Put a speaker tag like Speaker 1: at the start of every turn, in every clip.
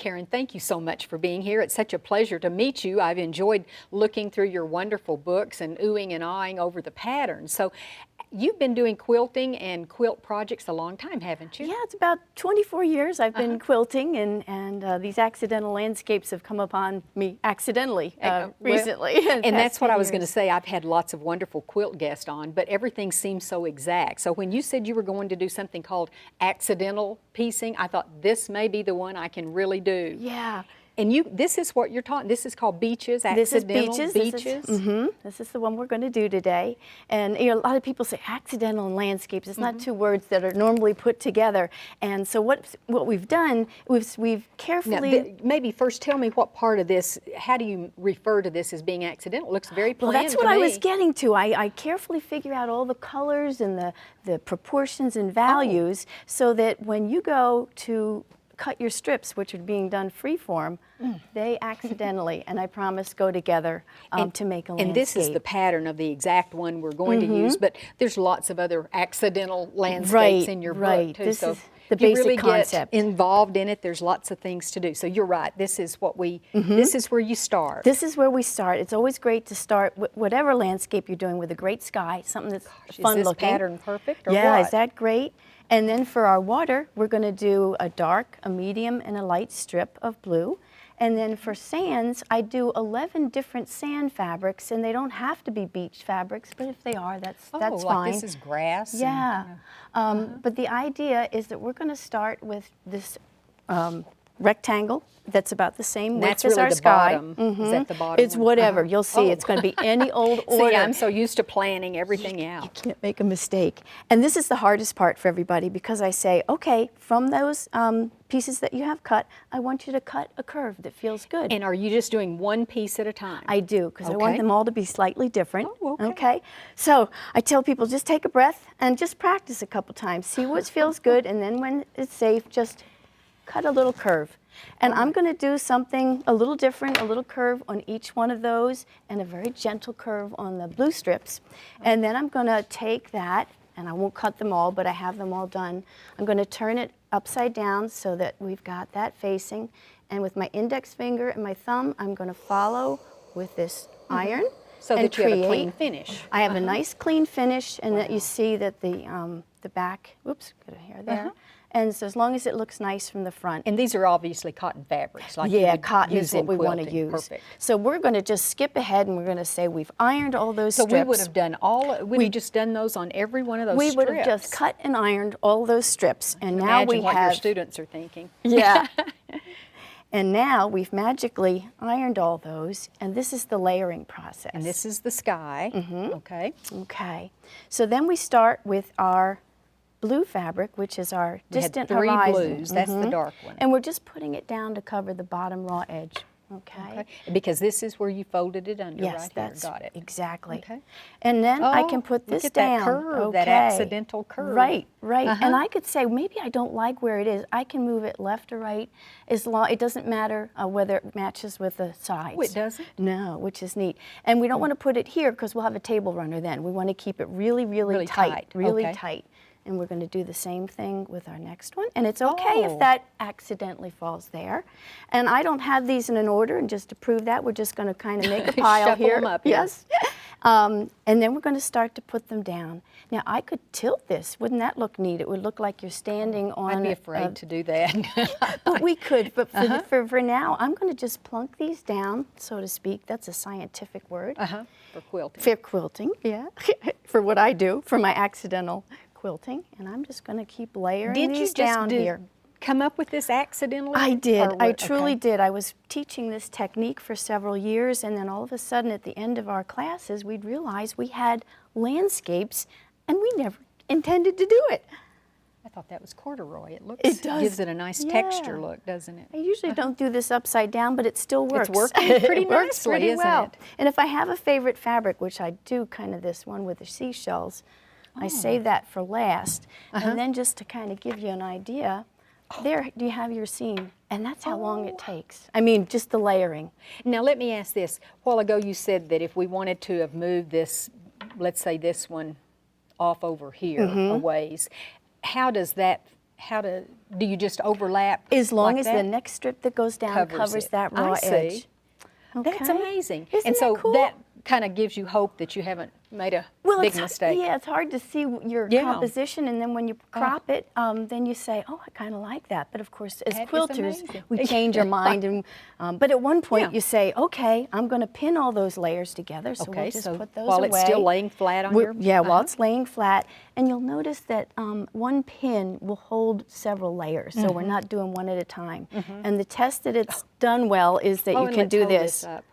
Speaker 1: Karen, thank you so much for being here. It's such a pleasure to meet you. I've enjoyed looking through your wonderful books and oohing and aahing over the patterns. So you've been doing quilting and quilt projects a long time, haven't you?
Speaker 2: Yeah, it's about 24 years I've been quilting, and these accidental landscapes have come upon me accidentally recently.
Speaker 1: And that's what I was going to say. I've had lots of wonderful quilt guests on, but everything seems so exact. So when you said you were going to do something called accidental piecing, I thought this may be the one I can really do.
Speaker 2: Yeah.
Speaker 1: And this is what you're talking, this is called beaches,
Speaker 2: accidental
Speaker 1: beaches?
Speaker 2: This is the one we're going to do today. And a lot of people say accidental and landscapes. It's not two words that are normally put together. And so what we've done, we've carefully...
Speaker 1: Now, maybe first tell me what part of this, how do you refer to this as being accidental? It looks very planned
Speaker 2: Well, that's what I was getting to. I carefully figure out all the colors and the proportions and values so that when you go to cut your strips, which are being done freeform, they accidentally, and I promise, go together to make a landscape.
Speaker 1: And this is the pattern of the exact one we're going to use, but there's lots of other accidental landscapes in your book too.
Speaker 2: This
Speaker 1: so
Speaker 2: is the
Speaker 1: if you
Speaker 2: basic
Speaker 1: really
Speaker 2: concept.
Speaker 1: get involved in it, there's lots of things to do. So you're right, this is what we, this is where you start.
Speaker 2: This is where we start. It's always great to start whatever landscape you're doing with a great sky, something that's fun looking.
Speaker 1: Is this pattern perfect or
Speaker 2: yeah,
Speaker 1: what?
Speaker 2: Is that great? And then for our water, we're going to do a dark, a medium, and a light strip of blue. And then for sands, I do 11 different sand fabrics, and they don't have to be beach fabrics, but if they are, that's
Speaker 1: like
Speaker 2: fine.
Speaker 1: This is grass.
Speaker 2: Yeah. But the idea is that we're going to start with this rectangle that's about the same width as our sky.
Speaker 1: Is that the bottom?
Speaker 2: It's whatever. You'll see. It's going to be any old order.
Speaker 1: See, I'm so used to planning everything out.
Speaker 2: You can't make a mistake. And this is the hardest part for everybody because I say, okay, from those pieces that you have cut, I want you to cut a curve that feels good.
Speaker 1: And are you just doing one piece at a time?
Speaker 2: I do, because I want them all to be slightly different.
Speaker 1: Oh,
Speaker 2: okay. So I tell people, just take a breath and just practice a couple times. See what feels good, and then when it's safe, just cut a little curve. And I'm going to do something a little different, a little curve on each one of those, and a very gentle curve on the blue strips. And then I'm going to take that, and I won't cut them all, but I have them all done. I'm going to turn it upside down so that we've got that facing. And with my index finger and my thumb, I'm going to follow with this iron.
Speaker 1: So that you have a clean finish.
Speaker 2: I have a nice clean finish, and that you see that the back, oops, got a hair there. And so as long as it looks nice from the front.
Speaker 1: And these are obviously cotton fabrics. Like
Speaker 2: yeah, cotton is what we want to use.
Speaker 1: Perfect.
Speaker 2: So we're going to just skip ahead and we're going to say we've ironed all those strips.
Speaker 1: So we would have done we'd just done those on every one of those strips.
Speaker 2: We would have just cut and ironed all those strips. And now
Speaker 1: Imagine
Speaker 2: we
Speaker 1: what
Speaker 2: have...
Speaker 1: your students are thinking.
Speaker 2: Yeah. And now we've magically ironed all those, and this is the layering process.
Speaker 1: And this is the sky. Okay.
Speaker 2: Okay. So then we start with our blue fabric, which is our distant horizon.
Speaker 1: Three blues. That's the dark one.
Speaker 2: And we're just putting it down to cover the bottom raw edge. Okay.
Speaker 1: Because this is where you folded it under
Speaker 2: yes,
Speaker 1: right
Speaker 2: that's
Speaker 1: here. Got it.
Speaker 2: Exactly.
Speaker 1: Okay.
Speaker 2: And then I can put this
Speaker 1: look at
Speaker 2: down.
Speaker 1: That curve,
Speaker 2: okay.
Speaker 1: that accidental curve.
Speaker 2: Right, right. And I could say maybe I don't like where it is. I can move it left or right. As long it doesn't matter whether it matches with the sides.
Speaker 1: Oh, it doesn't?
Speaker 2: No, which is neat. And we don't want to put it here because we'll have a table runner then. We want to keep it really, really tight. Really tight. And we're going to do the same thing with our next one. And it's okay if that accidentally falls there. And I don't have these in an order, and just to prove that, we're just going to kind of make a pile
Speaker 1: Shuffle
Speaker 2: here.
Speaker 1: them up,
Speaker 2: yes. And then we're going to start to put them down. Now, I could tilt this. Wouldn't that look neat? It would look like you're standing on...
Speaker 1: I'd be afraid to do that.
Speaker 2: But we could. But for now, I'm going to just plunk these down, so to speak. That's a scientific word.
Speaker 1: For quilting.
Speaker 2: For quilting, yeah. For what I do, for my accidental quilting, and I'm just going to keep layering these down here.
Speaker 1: Come up with this accidentally?
Speaker 2: I did. I truly did. I was teaching this technique for several years, and then all of a sudden at the end of our classes, we'd realize we had landscapes, and we never intended to do it.
Speaker 1: I thought that was corduroy. It looks,
Speaker 2: it does.
Speaker 1: Gives it a nice texture look, doesn't it?
Speaker 2: I usually don't do this upside down, but it still works.
Speaker 1: It's working pretty
Speaker 2: it
Speaker 1: nicely,
Speaker 2: works pretty
Speaker 1: isn't
Speaker 2: well.
Speaker 1: it?
Speaker 2: And if I have a favorite fabric, which I do, kind of this one with the seashells, I save that for last. And then just to kind of give you an idea, there you have your seam. And that's how long it takes. I mean, just the layering.
Speaker 1: Now let me ask this. A while ago you said that if we wanted to have moved this, let's say this one off over here a ways, how does that how to, do you just overlap
Speaker 2: As long
Speaker 1: like
Speaker 2: as
Speaker 1: that?
Speaker 2: the next strip that goes down covers
Speaker 1: it.
Speaker 2: that raw
Speaker 1: I see.
Speaker 2: edge.
Speaker 1: That's
Speaker 2: Okay.
Speaker 1: amazing.
Speaker 2: Isn't
Speaker 1: and so
Speaker 2: that cool?
Speaker 1: that kind of gives you hope that you haven't made a big mistake.
Speaker 2: Yeah, it's hard to see your
Speaker 1: Yeah.
Speaker 2: composition, and then when you crop it, then you say, oh, I kind of like that. But of course, as
Speaker 1: That is
Speaker 2: quilters,
Speaker 1: amazing.
Speaker 2: we change our mind. And but at one point,
Speaker 1: Yeah.
Speaker 2: you say, okay, I'm going to pin all those layers together. So
Speaker 1: Okay,
Speaker 2: we'll just
Speaker 1: so
Speaker 2: put those
Speaker 1: while
Speaker 2: away.
Speaker 1: it's still laying flat on your...
Speaker 2: Yeah, while it's laying flat. And you'll notice that one pin will hold several layers, so we're not doing one at a time. And the test that it's done well is that you
Speaker 1: and
Speaker 2: can
Speaker 1: let's
Speaker 2: do
Speaker 1: hold
Speaker 2: this.
Speaker 1: up.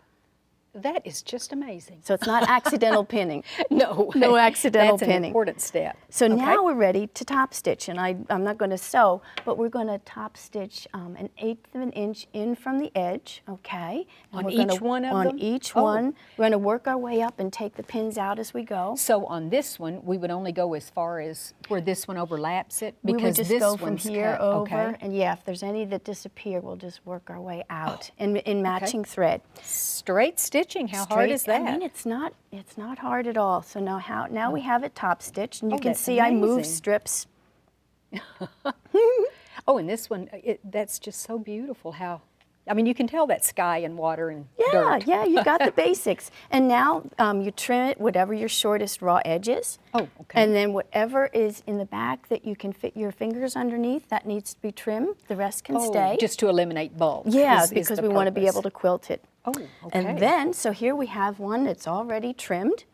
Speaker 1: That is just amazing.
Speaker 2: So it's not accidental pinning.
Speaker 1: No
Speaker 2: accidental
Speaker 1: That's
Speaker 2: pinning.
Speaker 1: an important step.
Speaker 2: So
Speaker 1: Okay.
Speaker 2: now we're ready to top stitch, and I'm not going to sew, but we're going to top stitch 1/8 of an inch in from the edge, okay? And
Speaker 1: On
Speaker 2: we're gonna-
Speaker 1: each one of
Speaker 2: on
Speaker 1: them?
Speaker 2: each
Speaker 1: Oh.
Speaker 2: one. We're going to work our way up and take the pins out as we go.
Speaker 1: So on this one, we would only go as far as where this one overlaps it?
Speaker 2: We would
Speaker 1: Because
Speaker 2: just
Speaker 1: this
Speaker 2: go from
Speaker 1: one's
Speaker 2: here
Speaker 1: cut.
Speaker 2: over,
Speaker 1: Okay.
Speaker 2: and yeah, if there's any that disappear, we'll just work our way out in matching thread.
Speaker 1: Straight stitching, how hard
Speaker 2: Straight-
Speaker 1: is that?
Speaker 2: I mean, it's not hard at all. So now we have it top stitched, and you
Speaker 1: Oh,
Speaker 2: can
Speaker 1: that's
Speaker 2: see I move
Speaker 1: amazing.
Speaker 2: strips.
Speaker 1: Oh, and this one, that's just so beautiful how, I mean, you can tell that sky and water and
Speaker 2: Yeah,
Speaker 1: dirt.
Speaker 2: yeah, you got the basics. And now you trim it, whatever your shortest raw edge is.
Speaker 1: Oh, okay.
Speaker 2: And then whatever is in the back that you can fit your fingers underneath, that needs to be trimmed. The rest can stay.
Speaker 1: Just to eliminate bulk.
Speaker 2: Yeah,
Speaker 1: is
Speaker 2: because
Speaker 1: the
Speaker 2: we want to be
Speaker 1: purpose.
Speaker 2: able to quilt it.
Speaker 1: Oh, okay.
Speaker 2: And then, so here we have one that's already trimmed.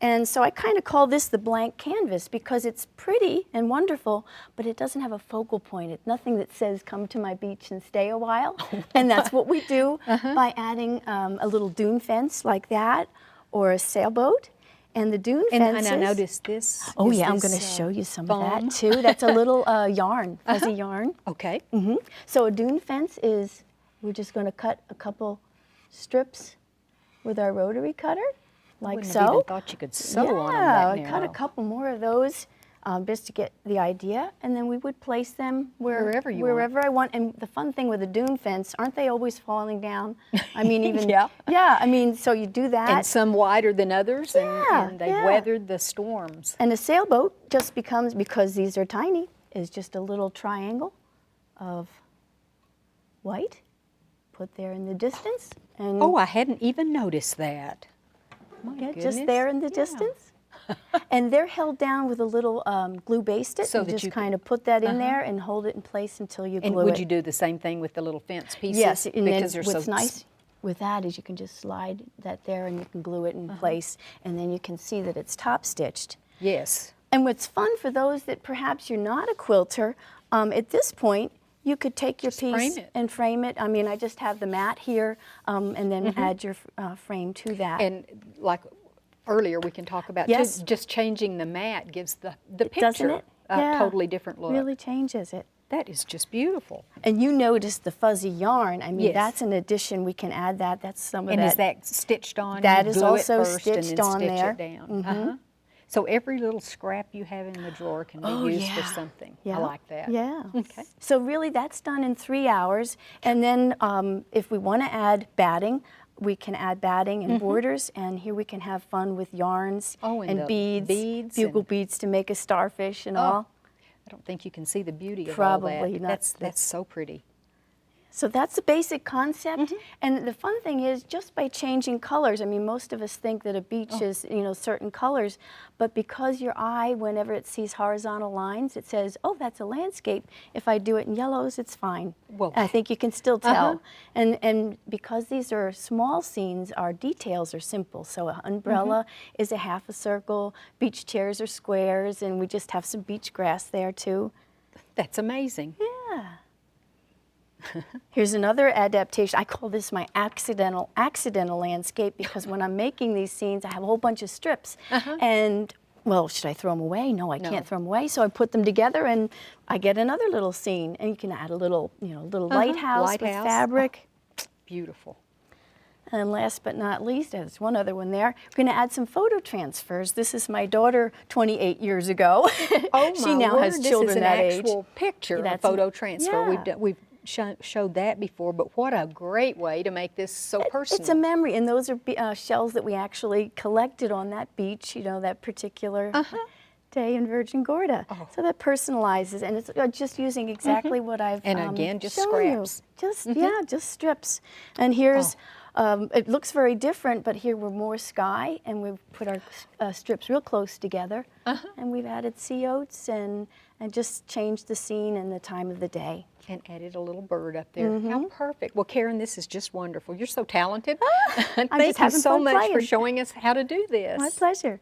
Speaker 2: And so I kind of call this the blank canvas because it's pretty and wonderful, but it doesn't have a focal point. It's nothing that says, come to my beach and stay a while. And that's what we do by adding a little dune fence like that, or a sailboat. And the dune fences...
Speaker 1: And I noticed this.
Speaker 2: Oh
Speaker 1: is
Speaker 2: yeah, I'm
Speaker 1: this,
Speaker 2: going to show you some
Speaker 1: foam?
Speaker 2: of that too. That's a little yarn, fuzzy yarn.
Speaker 1: Okay.
Speaker 2: So a dune fence is, we're just going to cut a couple strips with our rotary cutter, like
Speaker 1: Wouldn't
Speaker 2: so.
Speaker 1: have even thought you could sew on them
Speaker 2: Yeah,
Speaker 1: that
Speaker 2: I cut a
Speaker 1: narrow.
Speaker 2: couple more of those just to get the idea, and then we would place them
Speaker 1: Wherever you
Speaker 2: wherever I want. And the fun thing with a dune fence, aren't they always falling down? I mean, even
Speaker 1: Yeah.
Speaker 2: I mean, so you do that.
Speaker 1: And some wider than others,
Speaker 2: Yeah,
Speaker 1: and they
Speaker 2: yeah.
Speaker 1: weathered the storms.
Speaker 2: And a sailboat just becomes, because these are tiny, is just a little triangle of white put there in the distance. And
Speaker 1: Oh, I hadn't even noticed that. My
Speaker 2: yeah,
Speaker 1: goodness.
Speaker 2: just there in the
Speaker 1: Yeah.
Speaker 2: distance. And they're held down with a little glue basted.
Speaker 1: So
Speaker 2: you
Speaker 1: that
Speaker 2: just
Speaker 1: you
Speaker 2: kind of put that in there and hold it in place until you
Speaker 1: And
Speaker 2: glue
Speaker 1: would
Speaker 2: it.
Speaker 1: you do the same thing with the little fence pieces?
Speaker 2: Yes, and then
Speaker 1: because they're
Speaker 2: what's
Speaker 1: so
Speaker 2: nice with that is you can just slide that there and you can glue it in place, and then you can see that it's top stitched.
Speaker 1: Yes.
Speaker 2: And what's fun for those that perhaps you're not a quilter, at this point, you could take your piece
Speaker 1: frame it.
Speaker 2: and frame it. I mean, I just have the mat here, and then add your frame to that.
Speaker 1: And like earlier, we can talk about
Speaker 2: Yes.
Speaker 1: too, just changing the mat gives the picture
Speaker 2: Doesn't it?
Speaker 1: a
Speaker 2: Yeah.
Speaker 1: totally different look.
Speaker 2: Really changes it.
Speaker 1: That is just beautiful.
Speaker 2: And you notice the fuzzy yarn. I mean,
Speaker 1: Yes.
Speaker 2: that's an addition. We can add that. That's some of
Speaker 1: And
Speaker 2: that.
Speaker 1: is that stitched on?
Speaker 2: That
Speaker 1: You
Speaker 2: is
Speaker 1: glue it
Speaker 2: also
Speaker 1: first and then
Speaker 2: stitched on
Speaker 1: stitch
Speaker 2: there.
Speaker 1: it down. So every little scrap you have in the drawer can be used for something.
Speaker 2: Yeah.
Speaker 1: I like that.
Speaker 2: Yeah.
Speaker 1: Okay.
Speaker 2: So really, that's done in 3 hours. And then if we want to add batting, we can add batting and borders. And here we can have fun with yarns
Speaker 1: Oh, and the
Speaker 2: beads,
Speaker 1: beads
Speaker 2: bugle
Speaker 1: and-
Speaker 2: beads to make a starfish and all.
Speaker 1: I don't think you can see the beauty of
Speaker 2: Probably
Speaker 1: all that.
Speaker 2: not.
Speaker 1: That's so pretty.
Speaker 2: So that's the basic concept. And the fun thing is, just by changing colors, I mean, most of us think that a beach is, you know, certain colors, but because your eye, whenever it sees horizontal lines, it says, oh, that's a landscape. If I do it in yellows, it's fine.
Speaker 1: Well,
Speaker 2: I think you can still tell. And because these are small scenes, our details are simple. So an umbrella is a half a circle, beach chairs are squares, and we just have some beach grass there too.
Speaker 1: That's amazing.
Speaker 2: Yeah. Here's another adaptation. I call this my accidental landscape, because when I'm making these scenes, I have a whole bunch of strips. And, well, should I throw them away? No, I can't throw them away. So I put them together and I get another little scene. And you can add a little, you know, little lighthouse with fabric.
Speaker 1: Beautiful.
Speaker 2: And last but not least, there's one other one there. We're going to add some photo transfers. This is my daughter 28 years ago.
Speaker 1: Oh,
Speaker 2: she
Speaker 1: my
Speaker 2: now
Speaker 1: word,
Speaker 2: has children
Speaker 1: this is an
Speaker 2: that age.
Speaker 1: actual picture,
Speaker 2: That's
Speaker 1: a photo transfer.
Speaker 2: yeah.
Speaker 1: We've showed that before, but what a great way to make this so personal.
Speaker 2: It's a memory, and those are shells that we actually collected on that beach, you know, that particular day in Virgin Gorda. So that personalizes, and it's just using exactly what I've
Speaker 1: And again, just
Speaker 2: shown
Speaker 1: scraps.
Speaker 2: you. Just yeah, just strips. And here's it looks very different, but here we're more sky, and we've put our strips real close together, and we've added sea oats and just changed the scene and the time of the day.
Speaker 1: And added a little bird up there. How perfect. Well, Karen, this is just wonderful. You're so talented.
Speaker 2: I'm
Speaker 1: Thank
Speaker 2: just
Speaker 1: you
Speaker 2: having
Speaker 1: so
Speaker 2: fun
Speaker 1: much for
Speaker 2: playing.
Speaker 1: showing us how to do this.
Speaker 2: My pleasure.